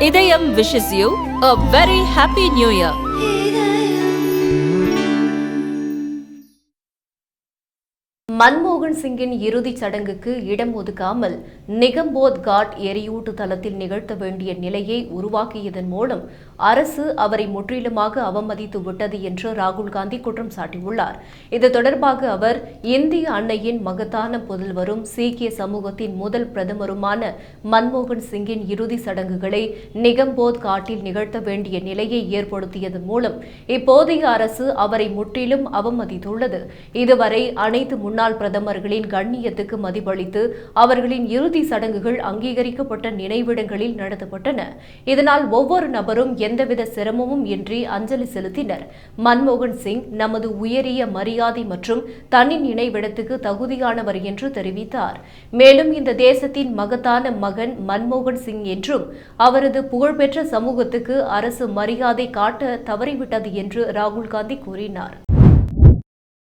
இதயம் wishes you a very happy new year. மன்மோகன் சிங்கின் இறுதிச் சடங்குக்கு இடம் ஒதுக்காமல் நிகம்போத் காட் எரியூட்டு தளத்தில் நிகழ்த்த வேண்டிய நிலையை உருவாக்கியதன் மூலம் அரசு அவரை முற்றிலுமாக அவமதித்து விட்டது என்று ராகுல் காந்தி குற்றம் சாட்டியுள்ளார். இது தொடர்பாக அவர் இந்திய அன்னையின் மகத்தான புதல்வரும் சீக்கிய சமூகத்தின் முதல் பிரதமருமான மன்மோகன் சிங்கின் இறுதி சடங்குகளை நிகம்போத் காட்டில் நிகழ்த்த வேண்டிய நிலையை ஏற்படுத்தியதன் மூலம் இப்போதைய அரசு அவரை முற்றிலும் அவமதித்துள்ளது. இதுவரை அனைத்து முன்னாள் பிரதமர்களின் கண்ணியத்துக்கு மதிப்பளித்து அவர்களின் இறுதி சடங்குகள் அங்கீகரிக்கப்பட்ட நினைவிடங்களில் நடத்தப்பட்டன. இதனால் ஒவ்வொரு நபரும் எந்தவித சிரமமும் இன்றி அஞ்சலி செலுத்தினர். மன்மோகன் சிங் நமது உயரிய மரியாதை மற்றும் தனி நினைவிடத்துக்கு தகுதியானவர் என்று தெரிவித்தார். மேலும் இந்த தேசத்தின் மகத்தான மகன் மன்மோகன் சிங் என்றும் அவரது புகழ்பெற்ற சமூகத்துக்கு அரசு மரியாதை காட்ட தவறிவிட்டது என்று ராகுல் காந்தி கூறினார்.